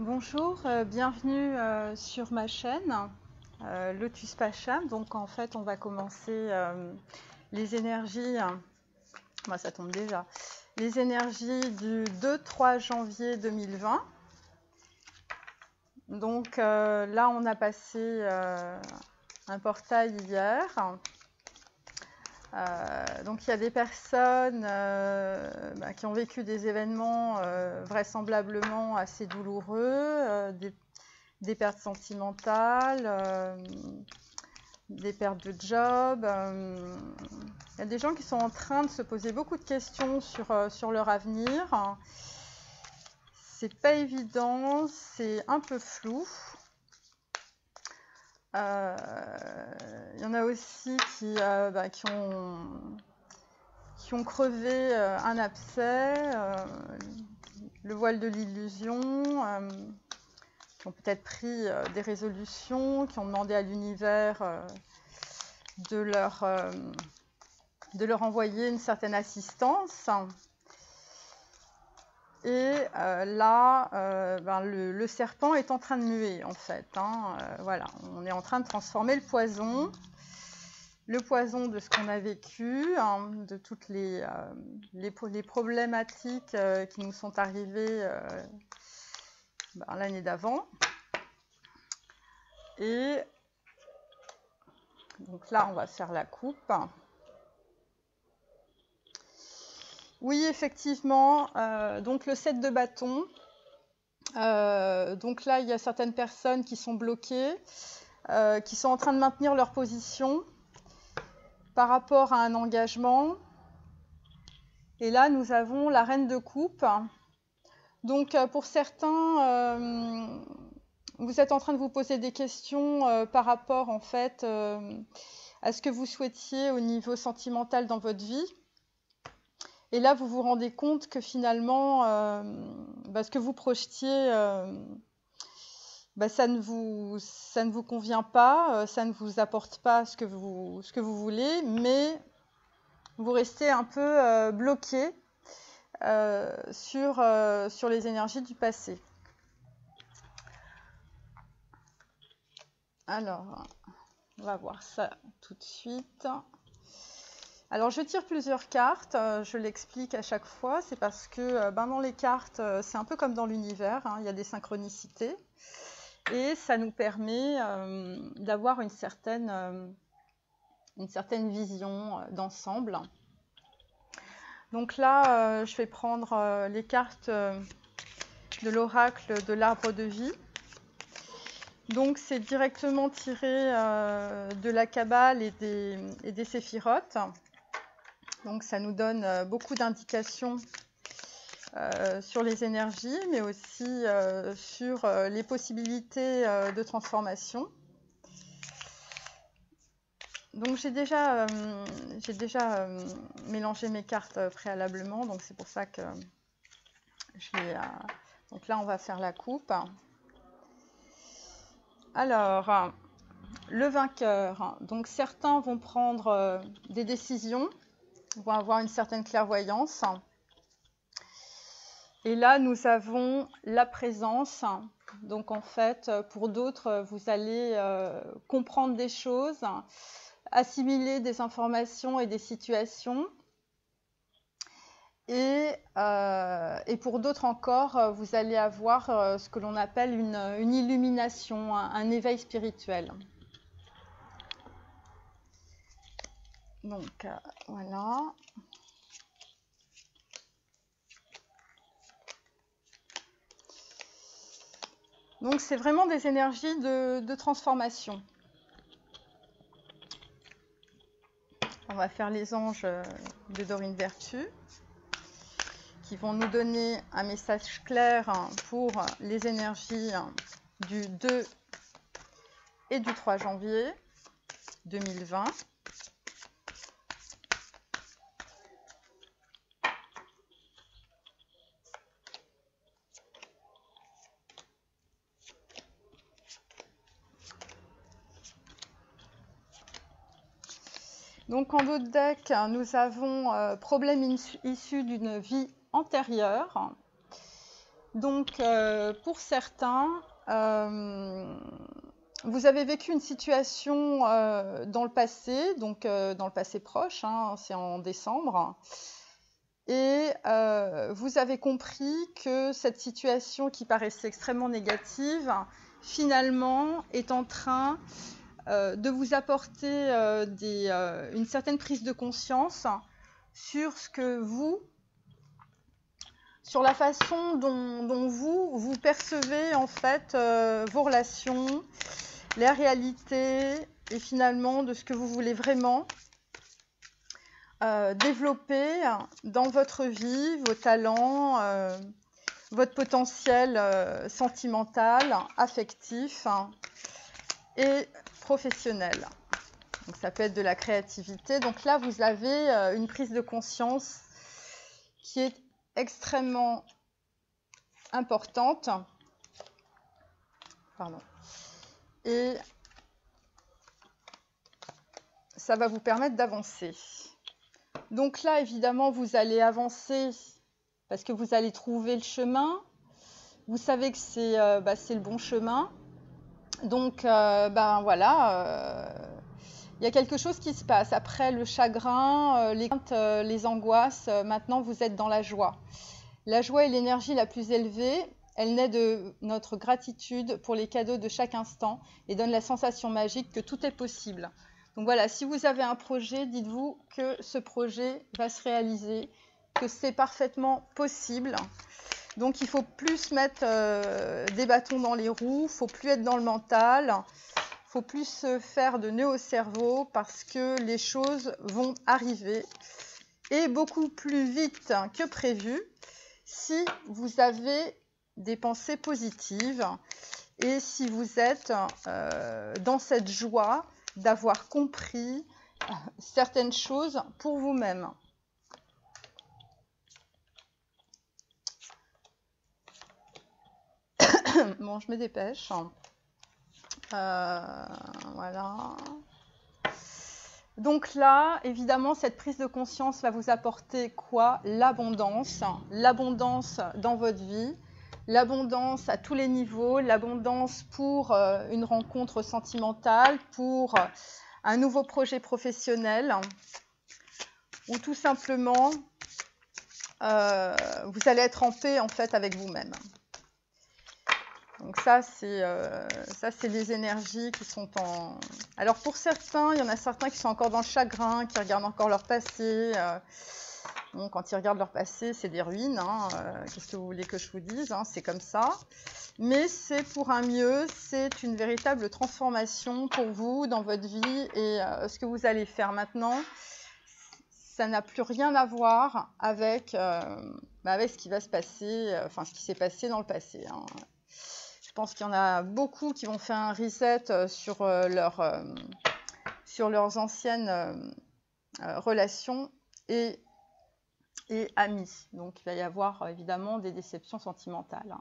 Bonjour, bienvenue sur ma chaîne Lotus Pacham. Donc en fait on va commencer les énergies, moi ça tombe déjà, les énergies du 2-3 janvier 2020. Donc là on a passé un portail hier. Donc il y a des personnes qui ont vécu des événements vraisemblablement assez douloureux, des pertes sentimentales, des pertes de job. Il y a des gens qui sont en train de se poser beaucoup de questions sur leur avenir. C'est pas évident, c'est un peu flou. Il y en a aussi qui ont crevé un abcès, le voile de l'illusion, qui ont peut-être pris des résolutions, qui ont demandé à l'univers de leur envoyer une certaine assistance. Et là, le serpent est en train de muer, en fait. Voilà, on est en train de transformer le poison de ce qu'on a vécu, de toutes les problématiques qui nous sont arrivées l'année d'avant. Et donc là, on va faire la coupe. Oui, effectivement, donc le 7 de bâton. Donc là, il y a certaines personnes qui sont bloquées, qui sont en train de maintenir leur position par rapport à un engagement. Et là, nous avons la reine de coupe. Donc, pour certains, vous êtes en train de vous poser des questions par rapport, en fait, à ce que vous souhaitiez au niveau sentimental dans votre vie. Et là, vous vous rendez compte que finalement, ce que vous projetiez, ça ne vous convient pas, ça ne vous apporte pas ce que vous voulez, mais vous restez un peu bloqué sur les énergies du passé. Alors, on va voir ça tout de suite. Alors, je tire plusieurs cartes, je l'explique à chaque fois, c'est parce que dans les cartes, c'est un peu comme dans l'univers, il y a des synchronicités, et ça nous permet d'avoir une certaine vision d'ensemble. Donc là, je vais prendre les cartes de l'oracle de l'arbre de vie. Donc c'est directement tiré de la Kabbale et des séphirotes. Donc ça nous donne beaucoup d'indications sur les énergies, mais aussi sur les possibilités de transformation. Donc j'ai déjà mélangé mes cartes préalablement, donc c'est pour ça que je vais... donc là on va faire la coupe. Alors, le vainqueur. Donc certains vont prendre des décisions, vont avoir une certaine clairvoyance. Et là, nous avons la présence. Donc en fait, pour d'autres, vous allez comprendre des choses, assimiler des informations et des situations. Et pour d'autres encore, vous allez avoir ce que l'on appelle une illumination, un éveil spirituel. Donc voilà. Donc c'est vraiment des énergies de transformation. On va faire les anges de Dorine Vertu, qui vont nous donner un message clair pour les énergies du 2 et du 3 janvier 2020. Donc en d'autres decks, nous avons problème issu d'une vie antérieure. Donc, pour certains, vous avez vécu une situation dans le passé, donc dans le passé proche, hein, c'est en décembre, et vous avez compris que cette situation qui paraissait extrêmement négative, finalement, est en train de vous apporter une certaine prise de conscience sur ce que sur la façon dont vous percevez en fait vos relations, la réalité et finalement de ce que vous voulez vraiment développer dans votre vie, vos talents, votre potentiel sentimental, affectif et professionnel. Donc ça peut être de la créativité. Donc là, vous avez une prise de conscience qui est extrêmement importante. Pardon. Et ça va vous permettre d'avancer. Donc là, évidemment, vous allez avancer parce que vous allez trouver le chemin. Vous savez que c'est le bon chemin. Donc, voilà, il y a quelque chose qui se passe. Après le chagrin, les craintes, les angoisses, maintenant vous êtes dans la joie. La joie est l'énergie la plus élevée. Elle naît de notre gratitude pour les cadeaux de chaque instant et donne la sensation magique que tout est possible. Donc voilà, si vous avez un projet, dites-vous que ce projet va se réaliser, que c'est parfaitement possible. Donc il faut plus mettre des bâtons dans les roues, il ne faut plus être dans le mental, il faut plus se faire de nœuds au cerveau parce que les choses vont arriver et beaucoup plus vite que prévu si vous avez des pensées positives et si vous êtes dans cette joie d'avoir compris certaines choses pour vous-même. Bon, je me dépêche. Voilà. Donc là, évidemment, cette prise de conscience va vous apporter quoi? L'abondance. L'abondance dans votre vie. L'abondance à tous les niveaux. L'abondance pour une rencontre sentimentale, pour un nouveau projet professionnel. Ou tout simplement, vous allez être en paix en fait avec vous-même. Donc ça, c'est les énergies qui sont en... Alors pour certains, il y en a certains qui sont encore dans le chagrin, qui regardent encore leur passé. Bon, quand ils regardent leur passé, c'est des ruines. Hein. Qu'est-ce que vous voulez que je vous dise, hein, c'est comme ça. Mais c'est pour un mieux, c'est une véritable transformation pour vous dans votre vie. Et ce que vous allez faire maintenant, ça n'a plus rien à voir avec ce qui va se passer, ce qui s'est passé dans le passé. Hein. Je pense qu'il y en a beaucoup qui vont faire un reset sur leurs anciennes relations et amis. Donc, il va y avoir évidemment des déceptions sentimentales.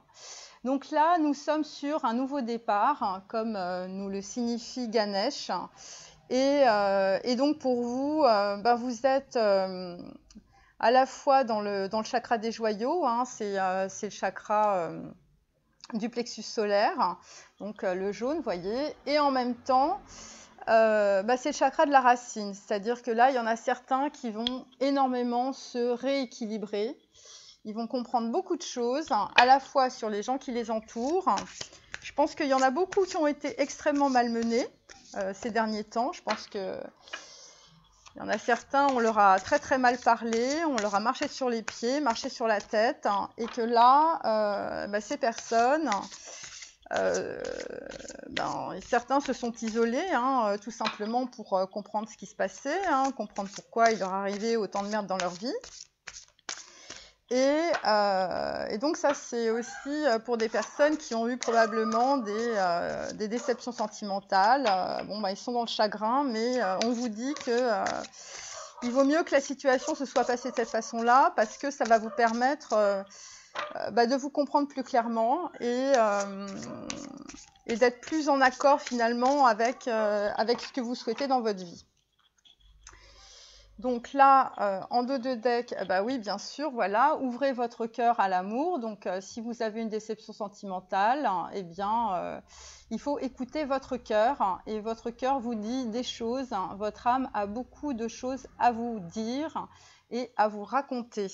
Donc là, nous sommes sur un nouveau départ, comme nous le signifie Ganesh. Et donc, pour vous, vous êtes à la fois dans le chakra des joyaux, hein, c'est le chakra... du plexus solaire, donc le jaune, vous voyez, et en même temps, c'est le chakra de la racine, c'est-à-dire que là, il y en a certains qui vont énormément se rééquilibrer, ils vont comprendre beaucoup de choses, hein, à la fois sur les gens qui les entourent. Je pense qu'il y en a beaucoup qui ont été extrêmement malmenés ces derniers temps. Je pense que il y en a certains, on leur a très très mal parlé, on leur a marché sur les pieds, marché sur la tête, hein, et que là, ces personnes, certains se sont isolés, hein, tout simplement pour comprendre ce qui se passait, hein, comprendre pourquoi il leur arrivait autant de merde dans leur vie. Et donc ça, c'est aussi pour des personnes qui ont eu probablement des déceptions sentimentales. Ils sont dans le chagrin, mais on vous dit que il vaut mieux que la situation se soit passée de cette façon-là, parce que ça va vous permettre de vous comprendre plus clairement et d'être plus en accord finalement avec ce que vous souhaitez dans votre vie. Donc là, en dos de deck, bah oui, bien sûr, voilà, ouvrez votre cœur à l'amour. Donc, si vous avez une déception sentimentale, eh bien, il faut écouter votre cœur. Et votre cœur vous dit des choses. Votre âme a beaucoup de choses à vous dire et à vous raconter.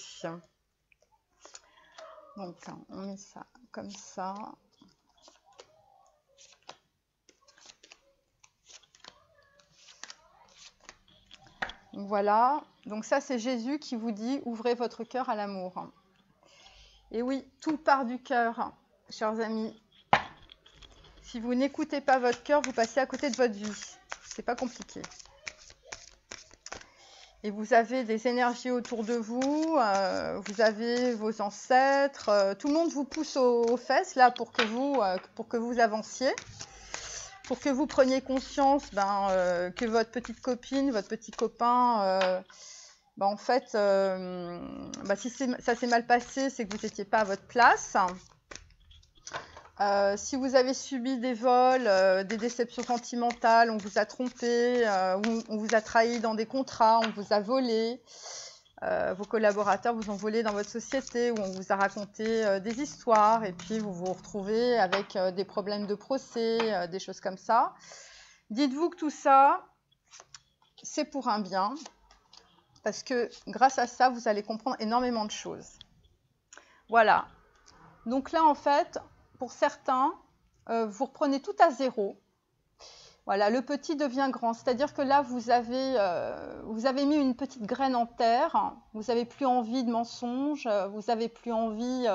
Donc, on met ça comme ça. Donc voilà, donc ça c'est Jésus qui vous dit « Ouvrez votre cœur à l'amour ». Et oui, tout part du cœur, chers amis. Si vous n'écoutez pas votre cœur, vous passez à côté de votre vie. C'est pas compliqué. Et vous avez des énergies autour de vous, vous avez vos ancêtres, tout le monde vous pousse aux fesses là pour que vous avanciez. Pour que vous preniez conscience que votre petite copine, votre petit copain, en fait, si ça s'est mal passé, c'est que vous n'étiez pas à votre place. Si vous avez subi des vols, des déceptions sentimentales, on vous a trompé, on vous a trahi dans des contrats, on vous a volé, vos collaborateurs vous ont volé dans votre société, ou on vous a raconté des histoires, et puis vous vous retrouvez avec des problèmes de procès, des choses comme ça. Dites-vous que tout ça, c'est pour un bien, parce que grâce à ça, vous allez comprendre énormément de choses. Voilà. Donc là, en fait, pour certains, vous reprenez tout à zéro. Voilà, le petit devient grand, c'est-à-dire que là, vous avez mis une petite graine en terre, vous n'avez plus envie de mensonges, vous n'avez plus envie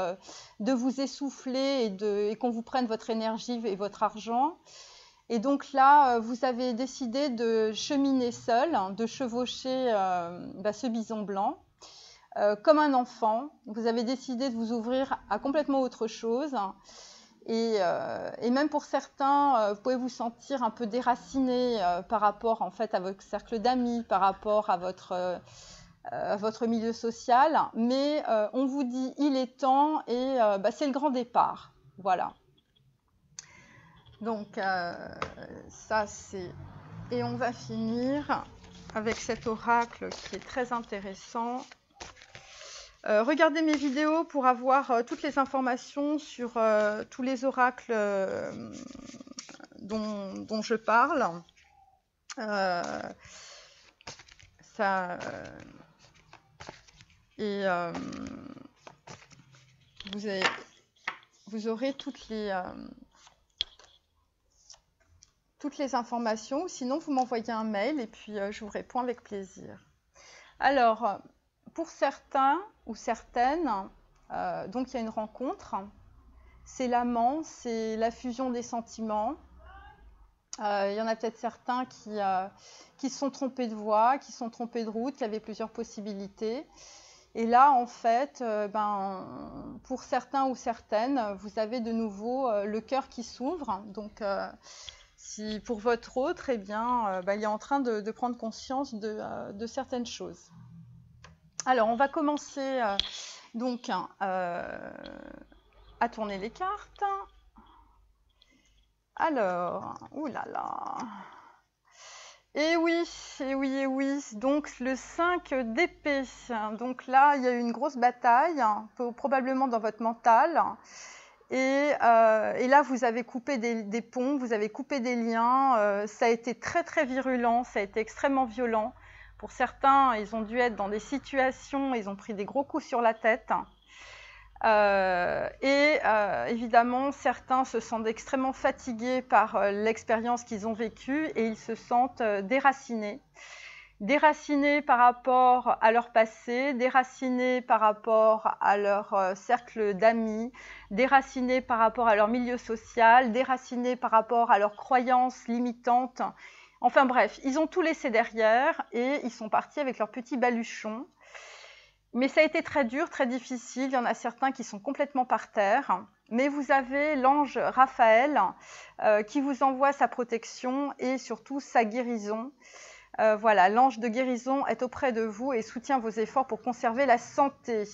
de vous essouffler et qu'on vous prenne votre énergie et votre argent. Et donc là, vous avez décidé de cheminer seul, de chevaucher ce bison blanc, comme un enfant. Vous avez décidé de vous ouvrir à complètement autre chose. Et même pour certains, vous pouvez vous sentir un peu déraciné par rapport en fait à votre cercle d'amis, par rapport à votre milieu social. Mais on vous dit il est temps et c'est le grand départ. Voilà. Donc ça c'est... Et on va finir avec cet oracle qui est très intéressant. Regardez mes vidéos pour avoir toutes les informations sur tous les oracles dont je parle. Vous aurez toutes les informations. Sinon, vous m'envoyez un mail et puis je vous réponds avec plaisir. Alors, pour certains ou certaines, donc il y a une rencontre, c'est l'amant, c'est la fusion des sentiments. Il y en a peut-être certains qui se sont trompés de voie, qui se sont trompés de route, qui avaient plusieurs possibilités. Et là, en fait, pour certains ou certaines, vous avez de nouveau le cœur qui s'ouvre. Donc, si pour votre autre, il est en train de prendre conscience de certaines choses. Alors, on va commencer à tourner les cartes. Alors, oulala. Et oui, donc le 5 d'épée. Donc là, il y a eu une grosse bataille, probablement dans votre mental. Et là, vous avez coupé des ponts, vous avez coupé des liens. Ça a été très, très virulent, ça a été extrêmement violent. Pour certains, ils ont dû être dans des situations, ils ont pris des gros coups sur la tête. Évidemment, certains se sentent extrêmement fatigués par l'expérience qu'ils ont vécue et ils se sentent déracinés. Déracinés par rapport à leur passé, déracinés par rapport à leur cercle d'amis, déracinés par rapport à leur milieu social, déracinés par rapport à leurs croyances limitantes. Enfin bref, ils ont tout laissé derrière et ils sont partis avec leurs petits baluchons. Mais ça a été très dur, très difficile. Il y en a certains qui sont complètement par terre. Mais vous avez l'ange Raphaël qui vous envoie sa protection et surtout sa guérison. Voilà, l'ange de guérison est auprès de vous et soutient vos efforts pour conserver la santé.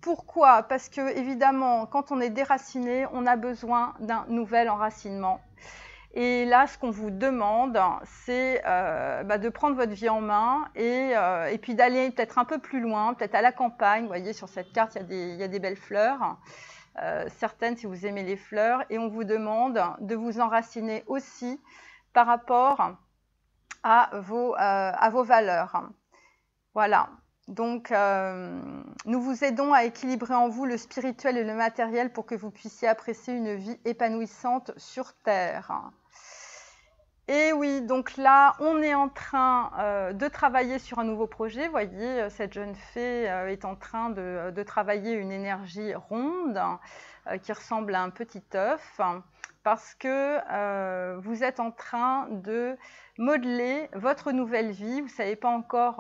Pourquoi ? Parce que, évidemment, quand on est déraciné, on a besoin d'un nouvel enracinement. Et là, ce qu'on vous demande, c'est de prendre votre vie en main et puis d'aller peut-être un peu plus loin, peut-être à la campagne. Vous voyez, sur cette carte, il y a des belles fleurs, certaines si vous aimez les fleurs. Et on vous demande de vous enraciner aussi par rapport à vos valeurs. Voilà. Donc, nous vous aidons à équilibrer en vous le spirituel et le matériel pour que vous puissiez apprécier une vie épanouissante sur Terre. Et oui, donc là, on est en train de travailler sur un nouveau projet. Vous voyez, cette jeune fée est en train de travailler une énergie ronde qui ressemble à un petit œuf, parce que vous êtes en train de modeler votre nouvelle vie. Vous ne savez pas encore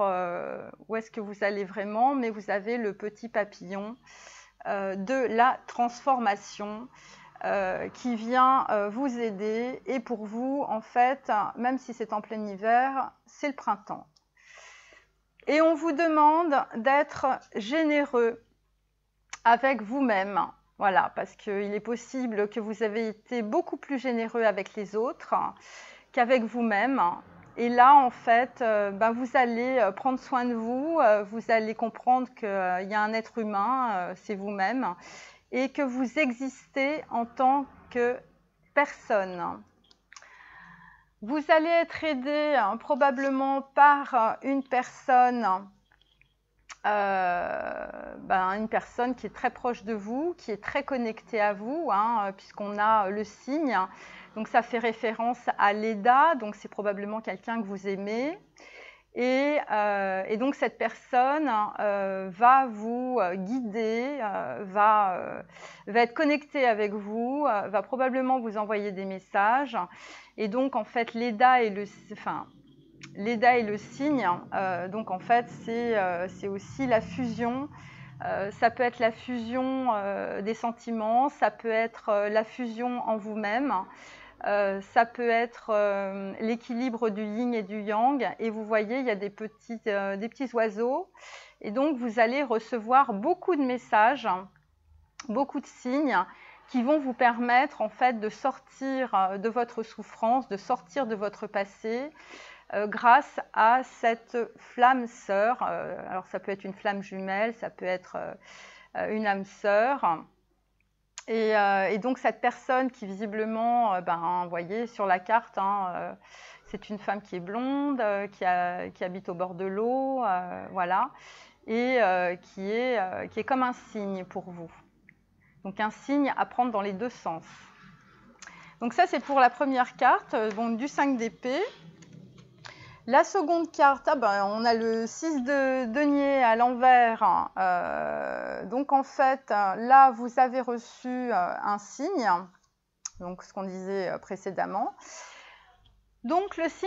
où est-ce que vous allez vraiment, mais vous avez le petit papillon de la transformation qui vient vous aider. Et pour vous, en fait, même si c'est en plein hiver, c'est le printemps. Et on vous demande d'être généreux avec vous-même. Voilà, parce qu'il est possible que vous avez été beaucoup plus généreux avec les autres qu'avec vous-même. Et là, en fait, vous allez prendre soin de vous, vous allez comprendre qu'il y a un être humain, c'est vous-même, et que vous existez en tant que personne. Vous allez être aidé probablement par une personne qui est très proche de vous, qui est très connectée à vous, puisqu'on a le signe. Donc ça fait référence à Leda, donc c'est probablement quelqu'un que vous aimez. Et donc cette personne va vous guider, va être connectée avec vous, va probablement vous envoyer des messages. Et donc en fait Leda est le signe, donc en fait c'est aussi la fusion. Ça peut être la fusion des sentiments, ça peut être la fusion en vous-même. Ça peut être l'équilibre du yin et du yang. Et vous voyez, il y a des petits oiseaux. Et donc, vous allez recevoir beaucoup de messages, beaucoup de signes qui vont vous permettre, en fait, de sortir de votre souffrance, de sortir de votre passé grâce à cette flamme sœur. Alors, ça peut être une flamme jumelle, ça peut être une âme sœur. Et donc cette personne qui visiblement, vous voyez sur la carte, c'est une femme qui est blonde, qui habite au bord de l'eau, voilà, et qui est comme un signe pour vous. Donc un signe à prendre dans les deux sens. Donc ça c'est pour la première carte, du 5 d'épée. La seconde carte, on a le 6 de denier à l'envers. Donc en fait, là, vous avez reçu un signe, donc ce qu'on disait précédemment. Donc le 6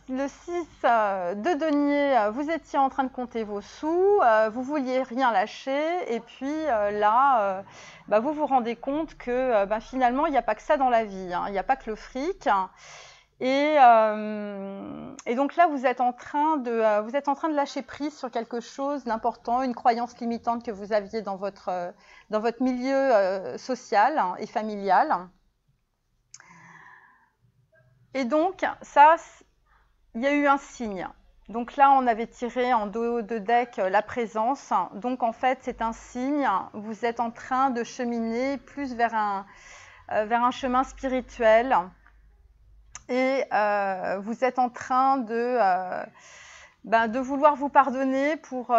de denier, vous étiez en train de compter vos sous, vous vouliez rien lâcher, et puis là, vous vous rendez compte que finalement, il n'y a pas que ça dans la vie, il n'y a pas que le fric. Et donc là, vous êtes en train de lâcher prise sur quelque chose d'important, une croyance limitante que vous aviez dans votre milieu social et familial. Et donc, ça, il y a eu un signe. Donc là, on avait tiré en dos de deck la présence. Donc en fait, c'est un signe. Vous êtes en train de cheminer plus vers un chemin spirituel. Et vous êtes en train de vouloir vous pardonner pour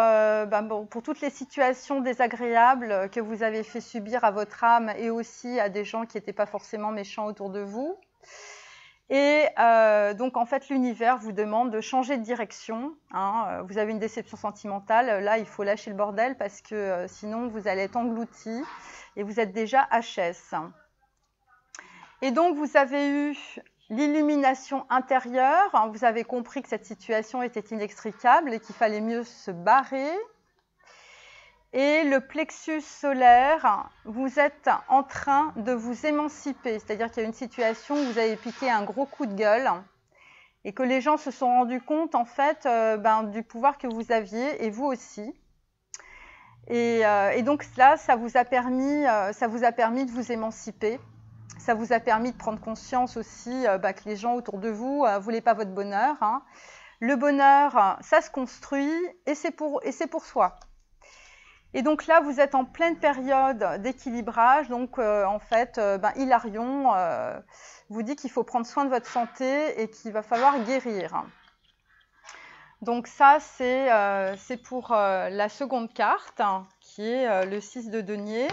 toutes les situations désagréables que vous avez fait subir à votre âme et aussi à des gens qui n'étaient pas forcément méchants autour de vous. Et donc en fait l'univers vous demande de changer de direction. Vous avez une déception sentimentale, là il faut lâcher le bordel parce que sinon vous allez être englouti et vous êtes déjà HS. Et donc vous avez eu l'illumination intérieure, vous avez compris que cette situation était inextricable et qu'il fallait mieux se barrer. Et le plexus solaire, vous êtes en train de vous émanciper, c'est-à-dire qu'il y a une situation où vous avez piqué un gros coup de gueule et que les gens se sont rendus compte en fait du pouvoir que vous aviez et vous aussi. Et donc là, ça vous a permis de vous émanciper. Ça vous a permis de prendre conscience aussi que les gens autour de vous ne voulaient pas votre bonheur. Hein. Le bonheur, ça se construit et c'est pour soi. Et donc là, vous êtes en pleine période d'équilibrage. Donc en fait, Hilarion vous dit qu'il faut prendre soin de votre santé et qu'il va falloir guérir. Donc ça, c'est pour la seconde carte, hein, qui est le 6 de denier.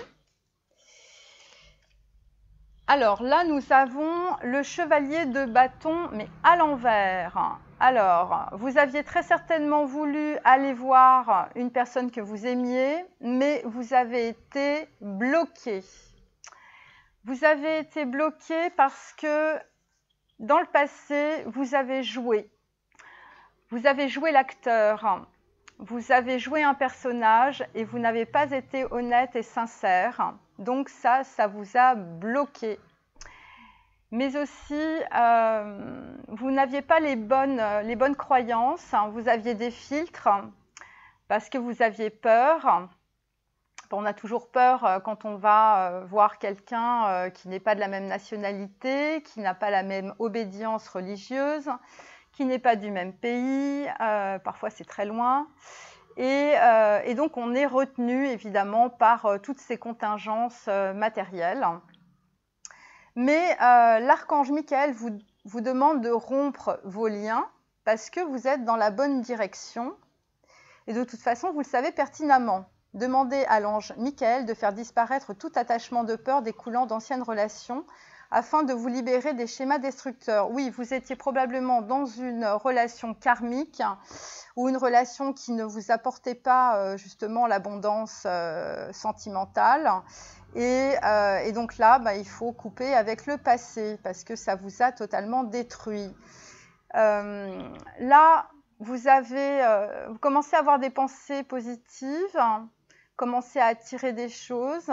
Alors là, nous avons le chevalier de bâton, mais à l'envers. Alors, vous aviez très certainement voulu aller voir une personne que vous aimiez, mais vous avez été bloqué. Vous avez été bloqué parce que dans le passé, vous avez joué. Vous avez joué l'acteur. Vous avez joué un personnage et vous n'avez pas été honnête et sincère. Donc ça vous a bloqué. Mais aussi, vous n'aviez pas les bonnes croyances. Vous aviez des filtres parce que vous aviez peur. On a toujours peur quand on va voir quelqu'un qui n'est pas de la même nationalité, qui n'a pas la même obédience religieuse, qui n'est pas du même pays. Parfois, c'est très loin. Et donc, on est retenu, évidemment, par toutes ces contingences matérielles. Mais l'archange Michael vous demande de rompre vos liens parce que vous êtes dans la bonne direction. Et de toute façon, vous le savez pertinemment. Demandez à l'ange Michael de faire disparaître tout attachement de peur découlant d'anciennes relations afin de vous libérer des schémas destructeurs. Oui, vous étiez probablement dans une relation karmique ou une relation qui ne vous apportait pas justement l'abondance sentimentale. Et donc là, il faut couper avec le passé parce que ça vous a totalement détruit. Là, vous commencez à avoir des pensées positives, commencez à attirer des choses.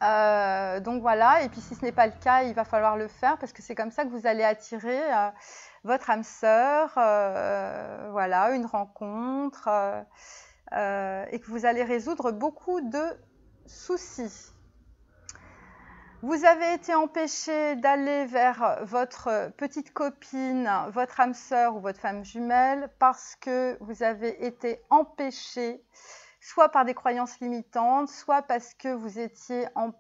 Donc voilà, et puis si ce n'est pas le cas, il va falloir le faire parce que c'est comme ça que vous allez attirer votre âme sœur, voilà, une rencontre, et que vous allez résoudre beaucoup de soucis. Vous avez été empêché d'aller vers votre petite copine, votre âme sœur ou votre femme jumelle parce que vous avez été empêché soit par des croyances limitantes, soit parce que vous étiez en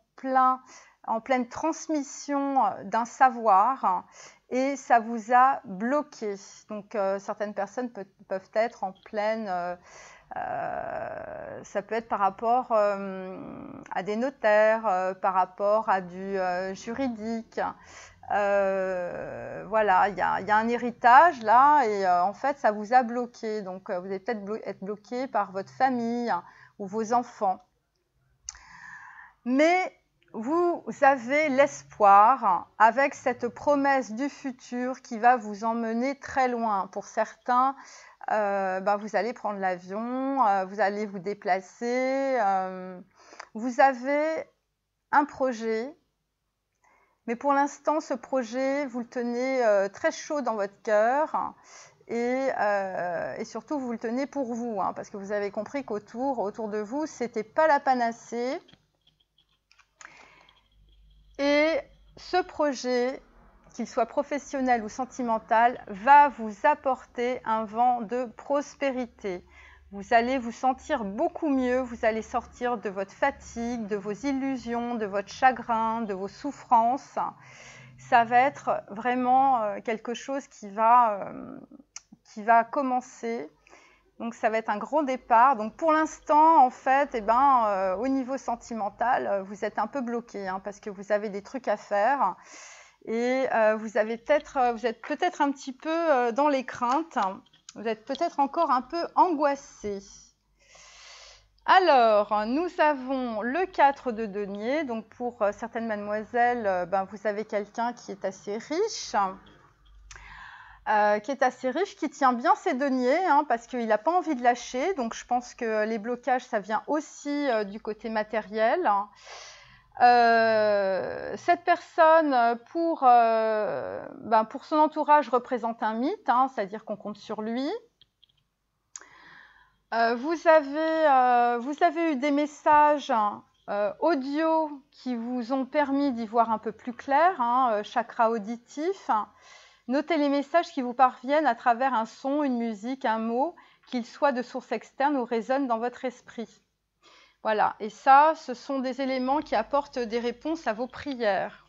pleine transmission d'un savoir et ça vous a bloqué. Donc certaines personnes peuvent être en pleine... ça peut être par rapport à des notaires, par rapport à du juridique. Voilà, il y a un héritage là et en fait ça vous a bloqué. Donc vous allez peut-être être bloqué par votre famille ou vos enfants. Mais vous avez l'espoir avec cette promesse du futur qui va vous emmener très loin. Pour certains, vous allez prendre l'avion, vous allez vous déplacer. Vous avez un projet. Mais pour l'instant, ce projet, vous le tenez très chaud dans votre cœur et surtout, vous le tenez pour vous, hein, parce que vous avez compris qu'autour de vous, ce n'était pas la panacée. Et ce projet, qu'il soit professionnel ou sentimental, va vous apporter un vent de prospérité. Vous allez vous sentir beaucoup mieux, vous allez sortir de votre fatigue, de vos illusions, de votre chagrin, de vos souffrances. Ça va être vraiment quelque chose qui va commencer. Donc ça va être un grand départ. Donc pour l'instant, en fait, au niveau sentimental, vous êtes un peu bloqué hein, parce que vous avez des trucs à faire. Et vous êtes peut-être un petit peu dans les craintes. Vous êtes peut-être encore un peu angoissé. Alors, nous avons le 4 de denier. Donc, pour certaines mademoiselles, vous avez quelqu'un qui est assez riche, qui tient bien ses deniers, hein, parce qu'il n'a pas envie de lâcher. Donc, je pense que les blocages, ça vient aussi du côté matériel. Cette personne, pour son entourage, représente un mythe, hein, c'est-à-dire qu'on compte sur lui. Vous avez eu des messages audio qui vous ont permis d'y voir un peu plus clair, hein, chakra auditif. Notez les messages qui vous parviennent à travers un son, une musique, un mot, qu'ils soient de source externe ou résonnent dans votre esprit. Voilà, et ça, ce sont des éléments qui apportent des réponses à vos prières.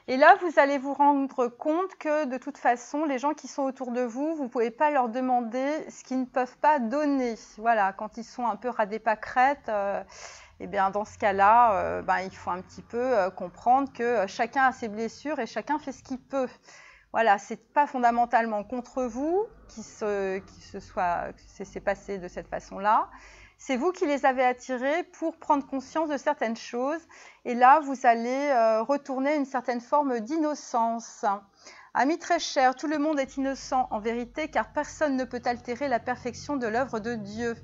Et là, vous allez vous rendre compte que de toute façon, les gens qui sont autour de vous, vous ne pouvez pas leur demander ce qu'ils ne peuvent pas donner. Voilà, quand ils sont un peu ras des pâquerettes, eh bien, dans ce cas-là, il faut un petit peu comprendre que chacun a ses blessures et chacun fait ce qu'il peut. Voilà, ce n'est pas fondamentalement contre vous que c'est passé de cette façon-là. C'est vous qui les avez attirés pour prendre conscience de certaines choses. Et là, vous allez retourner une certaine forme d'innocence. Amis très chers, tout le monde est innocent en vérité, car personne ne peut altérer la perfection de l'œuvre de Dieu.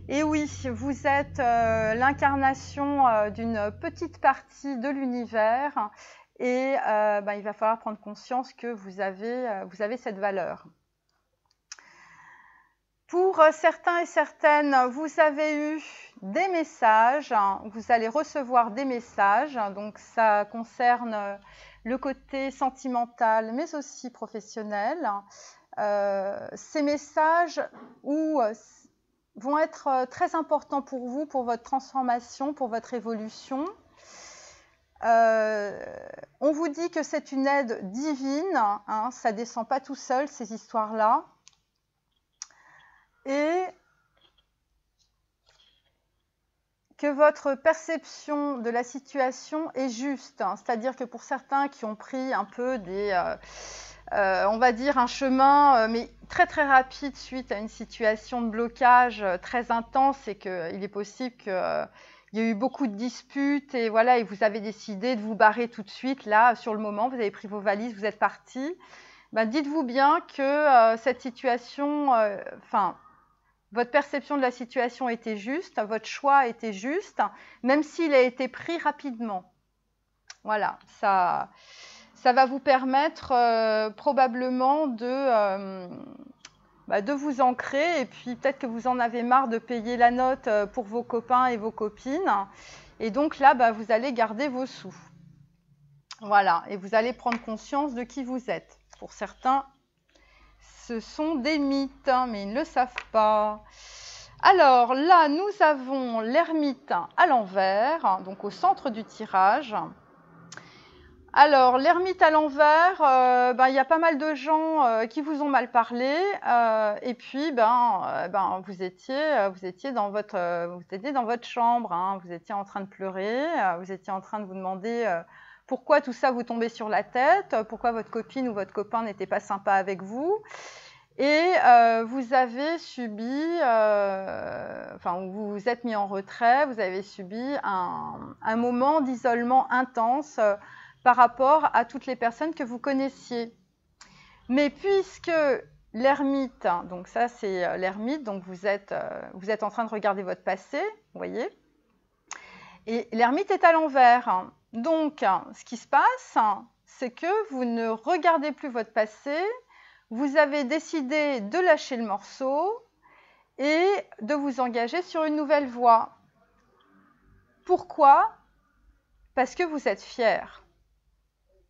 Et oui, vous êtes l'incarnation d'une petite partie de l'univers. Et il va falloir prendre conscience que vous avez cette valeur. Pour certains et certaines, vous avez eu des messages, vous allez recevoir des messages, donc ça concerne le côté sentimental mais aussi professionnel. Ces messages vont être très importants pour vous, pour votre transformation, pour votre évolution. On vous dit que c'est une aide divine, hein, ça ne descend pas tout seul ces histoires-là. Et que votre perception de la situation est juste. Hein, c'est-à-dire que pour certains qui ont pris un peu on va dire un chemin, mais très très rapide suite à une situation de blocage très intense et qu'il est possible qu'il y ait eu beaucoup de disputes et voilà, et vous avez décidé de vous barrer tout de suite, là, sur le moment, vous avez pris vos valises, vous êtes partis. Dites-vous bien que cette situation, votre perception de la situation était juste, votre choix était juste, même s'il a été pris rapidement. Voilà, ça va vous permettre probablement de vous ancrer et puis peut-être que vous en avez marre de payer la note pour vos copains et vos copines. Et donc là, vous allez garder vos sous. Voilà, et vous allez prendre conscience de qui vous êtes. Pour certains, ce sont des mythes, mais ils ne le savent pas. Alors là, nous avons l'ermite à l'envers, donc au centre du tirage. Alors, l'ermite à l'envers, il y a pas mal de gens qui vous ont mal parlé, et puis vous étiez dans votre chambre, hein, vous étiez en train de pleurer, vous étiez en train de vous demander pourquoi tout ça vous tombait sur la tête, pourquoi votre copine ou votre copain n'était pas sympa avec vous. Et vous avez subi, vous vous êtes mis en retrait, vous avez subi un moment d'isolement intense par rapport à toutes les personnes que vous connaissiez. Mais puisque l'ermite, donc ça c'est l'ermite, donc vous êtes en train de regarder votre passé, vous voyez, et l'ermite est à l'envers. Donc, ce qui se passe, c'est que vous ne regardez plus votre passé, vous avez décidé de lâcher le morceau et de vous engager sur une nouvelle voie. Pourquoi ? Parce que vous êtes fier.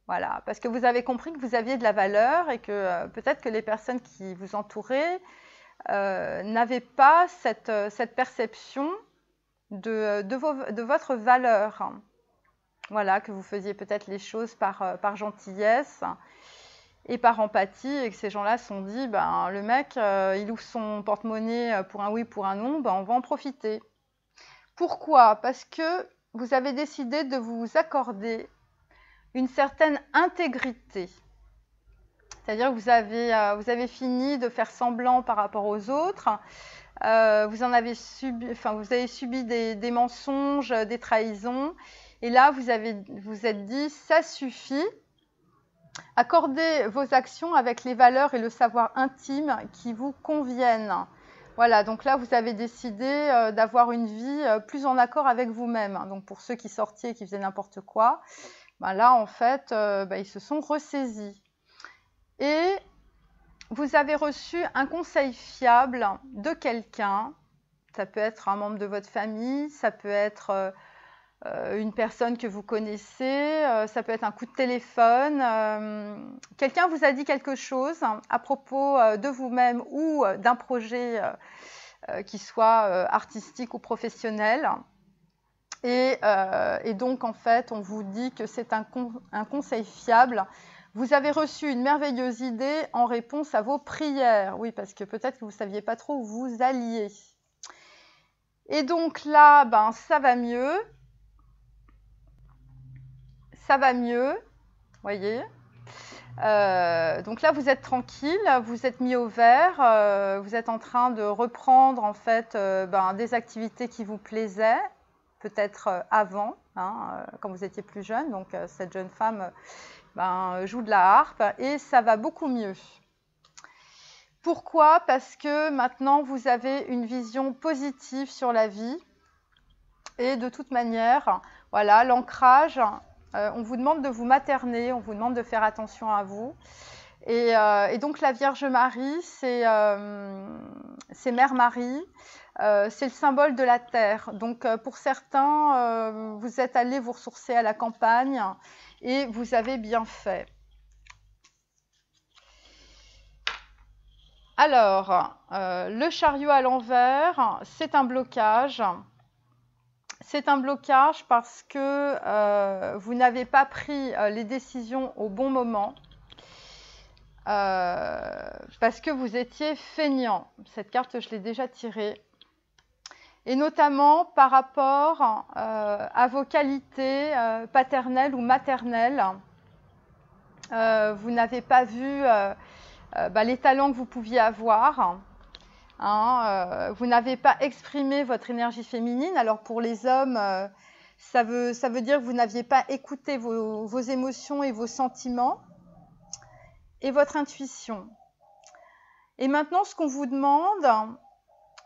Voilà, parce que vous avez compris que vous aviez de la valeur et que peut-être que les personnes qui vous entouraient n'avaient pas cette perception de votre valeur. Voilà, que vous faisiez peut-être les choses par gentillesse et par empathie, et que ces gens-là se sont dit, le mec, il ouvre son porte-monnaie pour un oui, pour un non, on va en profiter. Pourquoi ? Parce que vous avez décidé de vous accorder une certaine intégrité. C'est-à-dire que vous avez fini de faire semblant par rapport aux autres, vous avez subi des mensonges, des trahisons, et là vous êtes dit, ça suffit, accordez vos actions avec les valeurs et le savoir intime qui vous conviennent. Voilà, donc là vous avez décidé d'avoir une vie plus en accord avec vous-même. Donc pour ceux qui sortaient et qui faisaient n'importe quoi, là en fait ils se sont ressaisis. Et vous avez reçu un conseil fiable de quelqu'un, Ça peut être un membre de votre famille, ça peut être une personne que vous connaissez, ça peut être un coup de téléphone. Quelqu'un vous a dit quelque chose à propos de vous-même ou d'un projet qui soit artistique ou professionnel. Et donc, en fait, on vous dit que c'est un conseil fiable. Vous avez reçu une merveilleuse idée en réponse à vos prières. Oui, parce que peut-être que vous ne saviez pas trop où vous alliez. Et donc là, ben, ça va mieux. Ça va mieux, voyez. Donc là, vous êtes tranquille, vous êtes mis au vert, vous êtes en train de reprendre en fait des activités qui vous plaisaient, peut-être avant, quand vous étiez plus jeune. Donc cette jeune femme joue de la harpe et ça va beaucoup mieux. Pourquoi? Parce que maintenant, vous avez une vision positive sur la vie et de toute manière, voilà, l'ancrage. On vous demande de vous materner, on vous demande de faire attention à vous. Et donc la Vierge Marie, c'est Mère Marie, c'est le symbole de la terre. Donc pour certains, vous êtes allés vous ressourcer à la campagne et vous avez bien fait. Alors, le chariot à l'envers, c'est un blocage. C'est un blocage parce que vous n'avez pas pris les décisions au bon moment, parce que vous étiez feignant. Cette carte, je l'ai déjà tirée. Et notamment par rapport à vos qualités paternelles ou maternelles. Vous n'avez pas vu les talents que vous pouviez avoir. Vous n'avez pas exprimé votre énergie féminine. Alors pour les hommes, ça veut dire que vous n'aviez pas écouté vos émotions et vos sentiments et votre intuition. Et maintenant, ce qu'on vous demande,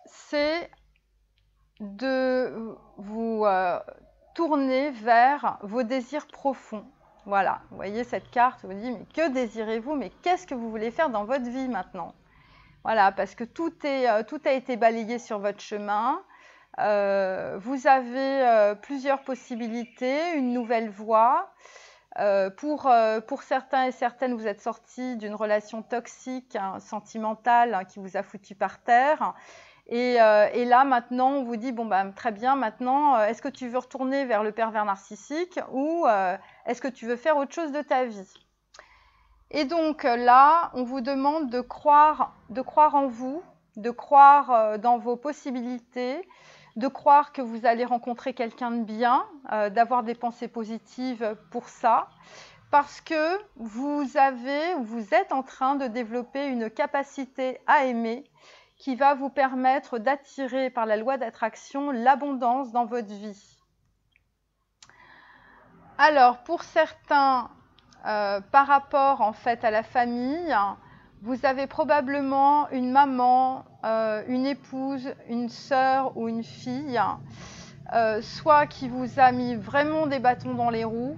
c'est de vous tourner vers vos désirs profonds. Voilà, vous voyez cette carte, vous dites, mais que désirez-vous? Mais qu'est-ce que vous voulez faire dans votre vie maintenant? Voilà, parce que tout a été balayé sur votre chemin. Vous avez plusieurs possibilités, une nouvelle voie. Pour certains et certaines, vous êtes sortis d'une relation toxique, sentimentale, qui vous a foutu par terre. Et là, maintenant, on vous dit, très bien, maintenant, est-ce que tu veux retourner vers le pervers narcissique ou est-ce que tu veux faire autre chose de ta vie? Et donc là, on vous demande de croire en vous, de croire dans vos possibilités, de croire que vous allez rencontrer quelqu'un de bien, d'avoir des pensées positives pour ça, parce que vous êtes en train de développer une capacité à aimer qui va vous permettre d'attirer par la loi d'attraction l'abondance dans votre vie. Alors, pour certains, par rapport en fait à la famille, vous avez probablement une maman, une épouse, une sœur ou une fille, soit qui vous a mis vraiment des bâtons dans les roues,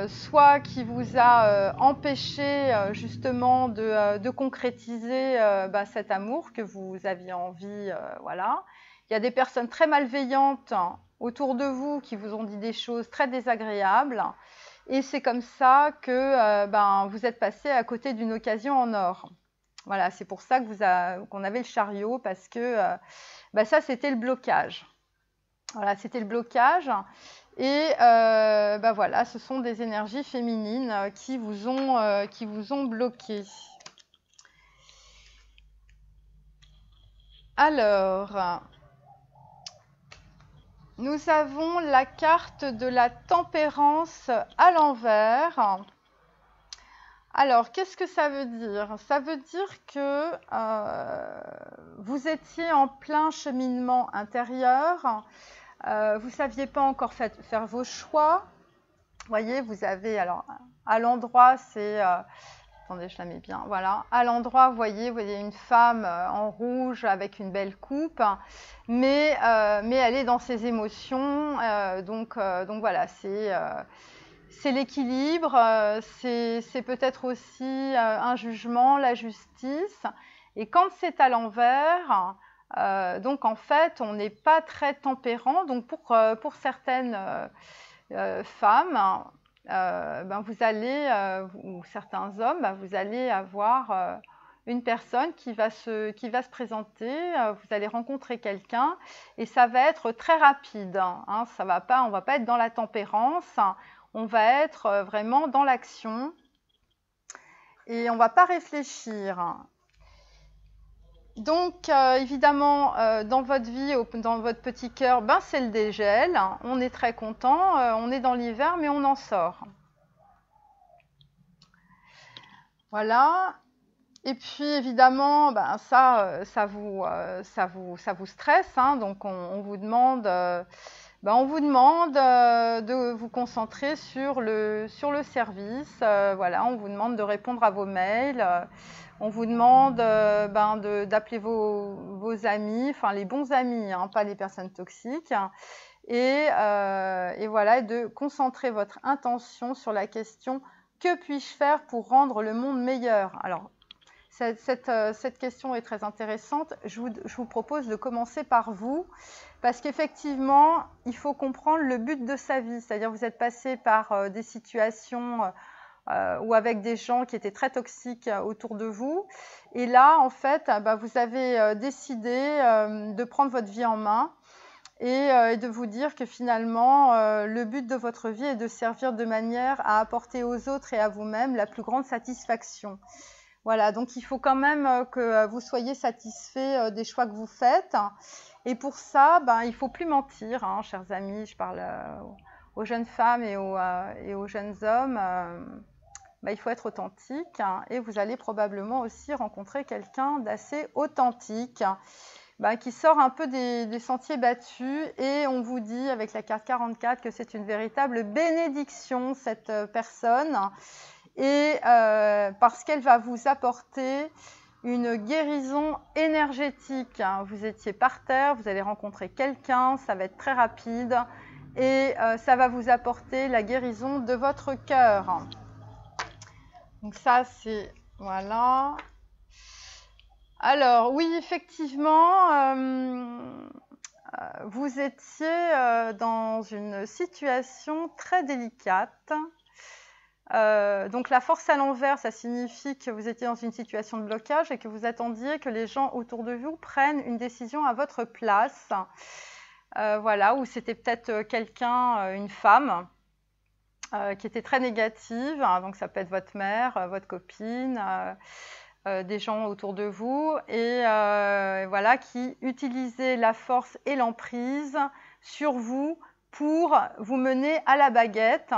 soit qui vous a empêché justement de concrétiser cet amour que vous aviez envie. Voilà. Il y a des personnes très malveillantes autour de vous qui vous ont dit des choses très désagréables. Et c'est comme ça que vous êtes passé à côté d'une occasion en or. Voilà, c'est pour ça que qu'on avait le chariot, parce que ça, c'était le blocage. Voilà, c'était le blocage. Et voilà, ce sont des énergies féminines qui vous ont bloqué. Alors, nous avons la carte de la tempérance à l'envers. Alors, qu'est-ce que ça veut dire? Ça veut dire que vous étiez en plein cheminement intérieur. Vous ne saviez pas encore faire vos choix. Vous voyez, vous avez, alors, à l'endroit, c'est... attendez, je la mets bien. Voilà. À l'endroit, vous voyez une femme en rouge avec une belle coupe, mais elle est dans ses émotions. Donc voilà, c'est l'équilibre, c'est peut-être aussi un jugement, la justice. Et quand c'est à l'envers, Donc en fait, on n'est pas très tempérant. Donc pour certaines femmes, vous allez, ou certains hommes, vous allez avoir une personne qui va se présenter, vous allez rencontrer quelqu'un et ça va être très rapide. Hein, on va pas être dans la tempérance, on va être vraiment dans l'action et on ne va pas réfléchir. Donc évidemment, dans votre vie, dans votre petit cœur, c'est le dégel, on est très content, on est dans l'hiver mais on en sort. Voilà. Et puis évidemment, ça vous stresse, hein, donc on vous demande, de vous concentrer sur le service. Voilà, on vous demande de répondre à vos mails, on vous demande d'appeler vos amis, enfin les bons amis, hein, pas les personnes toxiques, et voilà, de concentrer votre intention sur la question « Que puis-je faire pour rendre le monde meilleur ?» Alors, cette question est très intéressante. Je vous propose de commencer par vous, parce qu'effectivement, il faut comprendre le but de sa vie. C'est-à-dire, vous êtes passé par des situations ou avec des gens qui étaient très toxiques autour de vous. Et là, en fait, vous avez décidé de prendre votre vie en main et de vous dire que finalement, le but de votre vie est de servir de manière à apporter aux autres et à vous-même la plus grande satisfaction. Voilà, donc il faut quand même que vous soyez satisfait des choix que vous faites. Et pour ça, il ne faut plus mentir, hein, chers amis. Je parle aux jeunes femmes et aux jeunes hommes. Il faut être authentique, hein, et vous allez probablement aussi rencontrer quelqu'un d'assez authentique, qui sort un peu des sentiers battus. Et on vous dit avec la carte 44 que c'est une véritable bénédiction, cette personne. Et parce qu'elle va vous apporter une guérison énergétique. Vous étiez par terre, vous allez rencontrer quelqu'un, ça va être très rapide et ça va vous apporter la guérison de votre cœur. Donc ça, c'est... Voilà. Alors, oui, effectivement, vous étiez dans une situation très délicate. Donc la force à l'envers, ça signifie que vous étiez dans une situation de blocage et que vous attendiez que les gens autour de vous prennent une décision à votre place. Voilà, ou c'était peut-être quelqu'un, une femme, qui était très négative. Hein, donc ça peut être votre mère, votre copine, des gens autour de vous, et voilà, qui utilisaient la force et l'emprise sur vous pour vous mener à la baguette.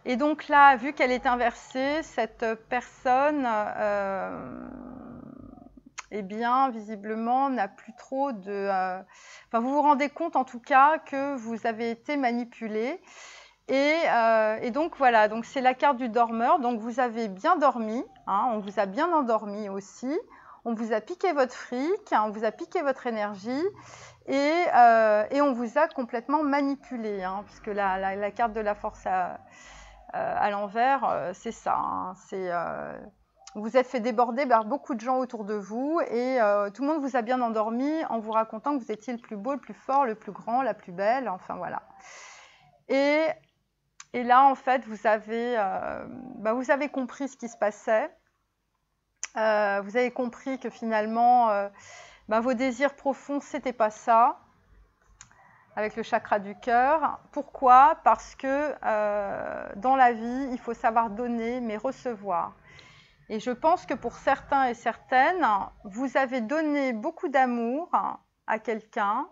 Et donc là, vu qu'elle est inversée, cette personne, visiblement, n'a plus trop de... vous vous rendez compte en tout cas que vous avez été manipulé. Et donc voilà, donc c'est la carte du dormeur. Donc vous avez bien dormi, hein, on vous a bien endormi aussi. On vous a piqué votre fric, hein, on vous a piqué votre énergie. Et on vous a complètement manipulé, hein, puisque la carte de la force à l'envers, c'est ça. Hein, vous vous êtes fait déborder par beaucoup de gens autour de vous et tout le monde vous a bien endormi en vous racontant que vous étiez le plus beau, le plus fort, le plus grand, la plus belle, enfin voilà. Et là, en fait, vous avez compris ce qui se passait. Vous avez compris que finalement, vos désirs profonds, c'était pas ça. Avec le chakra du cœur. Pourquoi ? Parce que dans la vie, il faut savoir donner, mais recevoir. Et je pense que pour certains et certaines, vous avez donné beaucoup d'amour à quelqu'un,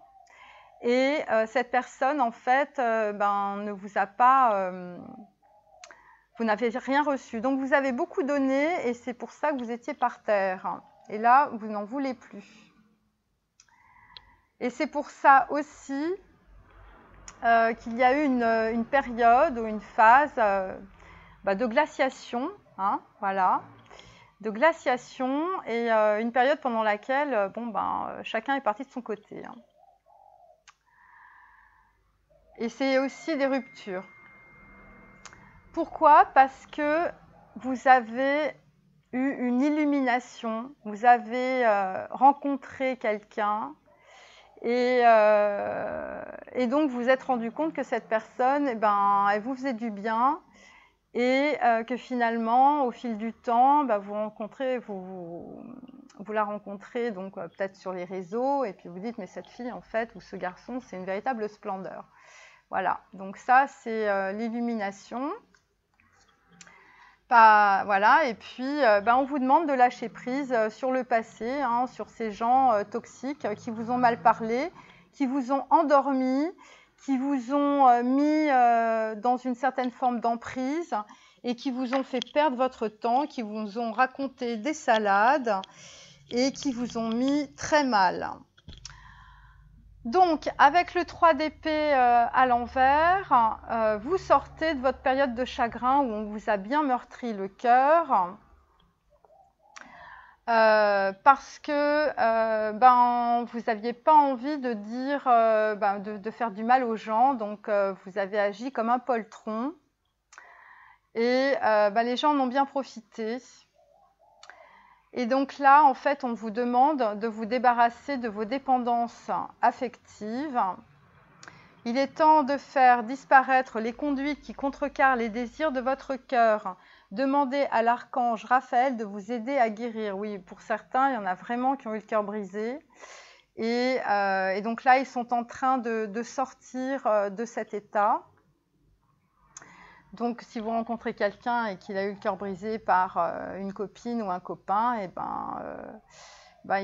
et cette personne, en fait, ne vous a pas... vous n'avez rien reçu. Donc, vous avez beaucoup donné, et c'est pour ça que vous étiez par terre. Et là, vous n'en voulez plus. Et c'est pour ça aussi... qu'il y a eu une période ou une phase de glaciation, hein, voilà, de glaciation, et une période pendant laquelle chacun est parti de son côté. Hein. Et c'est aussi des ruptures. Pourquoi ? Parce que vous avez eu une illumination, vous avez rencontré quelqu'un Et donc, vous vous êtes rendu compte que cette personne, eh ben, elle vous faisait du bien et que finalement, au fil du temps, bah, vous la rencontrez donc peut-être sur les réseaux et puis vous dites, mais cette fille, en fait, ou ce garçon, c'est une véritable splendeur. Voilà, donc ça, c'est l'illumination. Voilà, et puis on vous demande de lâcher prise sur le passé, hein, sur ces gens toxiques qui vous ont mal parlé, qui vous ont endormi, qui vous ont mis dans une certaine forme d'emprise et qui vous ont fait perdre votre temps, qui vous ont raconté des salades et qui vous ont mis très mal. Donc, avec le 3 d'épée à l'envers, vous sortez de votre période de chagrin où on vous a bien meurtri le cœur parce que vous n'aviez pas envie de dire, de faire du mal aux gens, donc vous avez agi comme un poltron et les gens en ont bien profité. Et donc là, en fait, on vous demande de vous débarrasser de vos dépendances affectives. Il est temps de faire disparaître les conduites qui contrecarrent les désirs de votre cœur. Demandez à l'archange Raphaël de vous aider à guérir. Oui, pour certains, il y en a vraiment qui ont eu le cœur brisé. Et donc là, ils sont en train de sortir de cet état. Donc, si vous rencontrez quelqu'un et qu'il a eu le cœur brisé par une copine ou un copain, il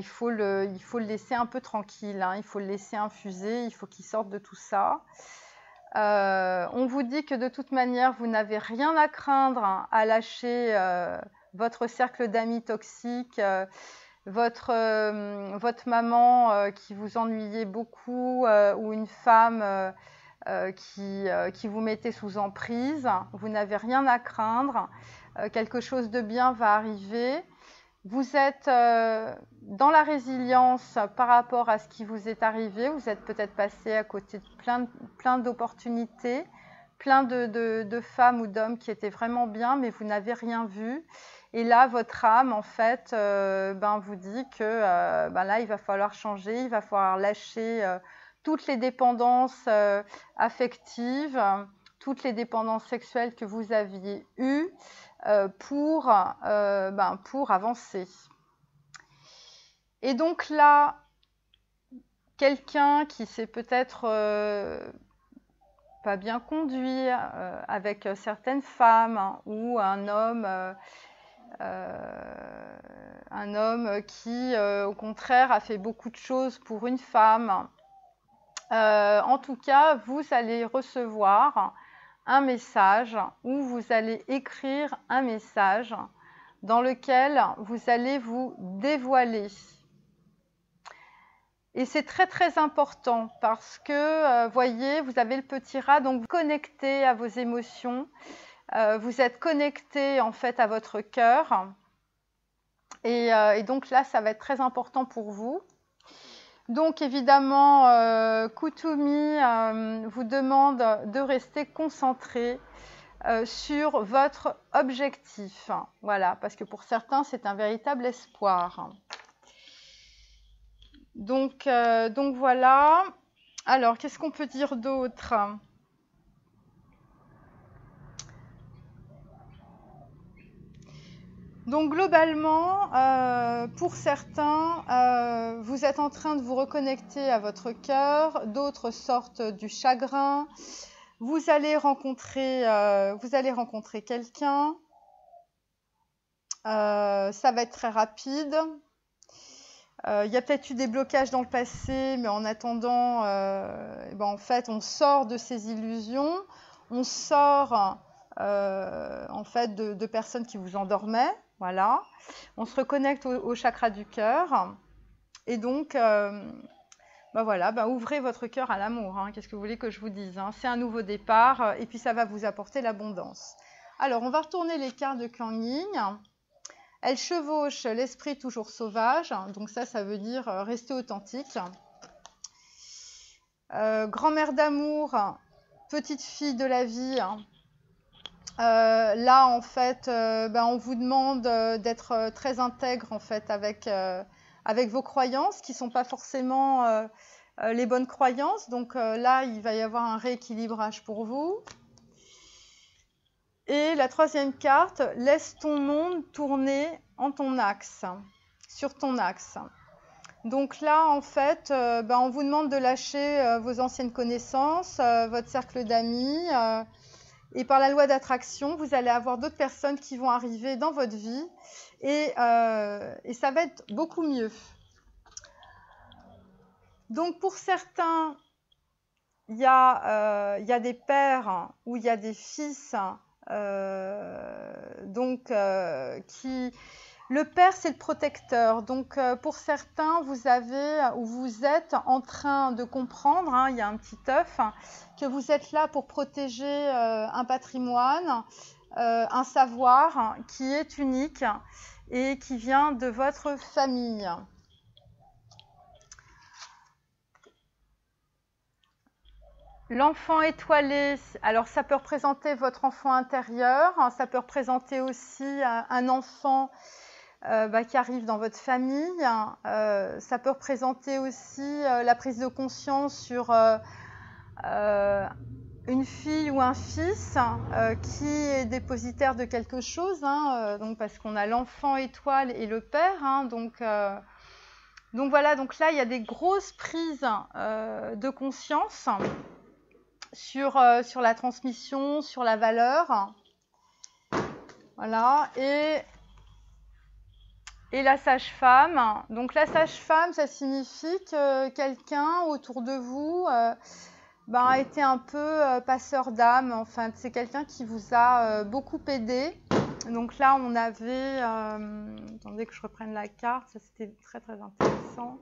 faut le laisser un peu tranquille, hein. Il faut le laisser infuser, il faut qu'il sorte de tout ça. On vous dit que de toute manière, vous n'avez rien à craindre, hein, à lâcher votre cercle d'amis toxiques, votre maman qui vous ennuyait beaucoup ou une femme qui vous mettait sous emprise. Vous n'avez rien à craindre. Quelque chose de bien va arriver. Vous êtes dans la résilience par rapport à ce qui vous est arrivé. Vous êtes peut-être passé à côté de plein d'opportunités, plein de femmes ou d'hommes qui étaient vraiment bien, mais vous n'avez rien vu. Et là, votre âme, en fait, vous dit que là, il va falloir changer, il va falloir lâcher toutes les dépendances affectives, toutes les dépendances sexuelles que vous aviez eues pour avancer. Et donc là, quelqu'un qui s'est peut-être pas bien conduit avec certaines femmes, hein, ou un homme qui, au contraire, a fait beaucoup de choses pour une femme. En tout cas, vous allez recevoir un message ou vous allez écrire un message dans lequel vous allez vous dévoiler. Et c'est très très important parce que, voyez, vous avez le petit rat, donc vous connectez à vos émotions, vous êtes connecté en fait à votre cœur. Et donc là, ça va être très important pour vous. Donc évidemment, Kuthumi vous demande de rester concentré sur votre objectif. Voilà, parce que pour certains, c'est un véritable espoir. Donc voilà. Alors, qu'est-ce qu'on peut dire d'autre ? Donc globalement, pour certains, vous êtes en train de vous reconnecter à votre cœur, d'autres sortent du chagrin, vous allez rencontrer quelqu'un, ça va être très rapide. Il y a peut-être eu des blocages dans le passé, mais en attendant, en fait, on sort de ces illusions, on sort en fait de personnes qui vous endormaient. Voilà, on se reconnecte au chakra du cœur et donc ouvrez votre cœur à l'amour, hein. Qu'est-ce que vous voulez que je vous dise, hein. C'est un nouveau départ et puis ça va vous apporter l'abondance. Alors on va retourner les cartes de Kuan Yin. Elle chevauche l'esprit toujours sauvage, donc ça veut dire rester authentique. Grand-mère d'amour, petite fille de la vie, hein. Là, en fait, on vous demande d'être très intègre en fait avec vos croyances qui sont pas forcément les bonnes croyances. Donc là, il va y avoir un rééquilibrage pour vous. Et la troisième carte, laisse ton monde tourner en ton axe, sur ton axe. Donc là, en fait, on vous demande de lâcher vos anciennes connaissances, votre cercle d'amis. Et par la loi d'attraction, vous allez avoir d'autres personnes qui vont arriver dans votre vie. Et ça va être beaucoup mieux. Donc pour certains, il y a des pères ou il y a des fils qui... Le père, c'est le protecteur. Donc, pour certains, vous avez ou vous êtes en train de comprendre, hein, il y a un petit œuf, que vous êtes là pour protéger un patrimoine, un savoir qui est unique et qui vient de votre famille. L'enfant étoilé, alors ça peut représenter votre enfant intérieur, hein, ça peut représenter aussi un enfant qui arrive dans votre famille. Ça peut représenter aussi la prise de conscience sur une fille ou un fils qui est dépositaire de quelque chose, hein, donc parce qu'on a l'enfant étoile et le père. Hein, donc voilà, donc là il y a des grosses prises de conscience sur la transmission, sur la valeur. Voilà, et la sage-femme. Donc la sage-femme, ça signifie que quelqu'un autour de vous a été un peu passeur d'âme. Enfin, c'est quelqu'un qui vous a beaucoup aidé. Donc là, on avait... attendez que je reprenne la carte, ça c'était très très intéressant.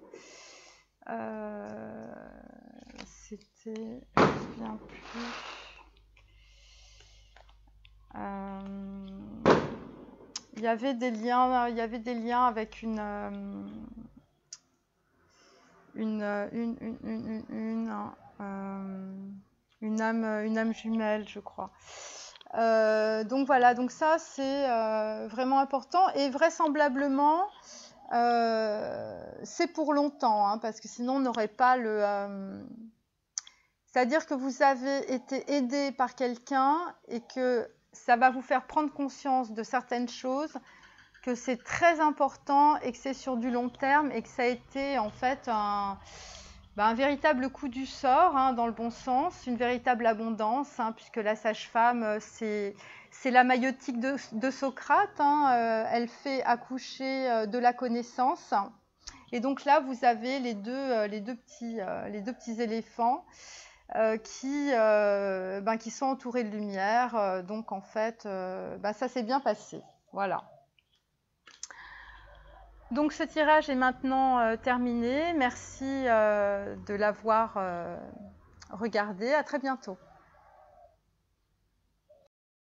C'était... Je ne me souviens plus. Il y avait des liens avec une âme jumelle, je crois. Donc voilà, donc ça c'est vraiment important et vraisemblablement c'est pour longtemps, hein, parce que sinon on n'aurait pas le... C'est-à-dire que vous avez été aidé par quelqu'un et que ça va vous faire prendre conscience de certaines choses, que c'est très important et que c'est sur du long terme et que ça a été en fait un véritable coup du sort, hein, dans le bon sens, une véritable abondance, hein, puisque la sage-femme, c'est la maïotique de Socrate, hein, elle fait accoucher de la connaissance. Et donc là, vous avez les deux petits éléphants qui sont entourés de lumière. Donc en fait, ça s'est bien passé. Voilà. Donc ce tirage est maintenant terminé. Merci de l'avoir regardé. À très bientôt.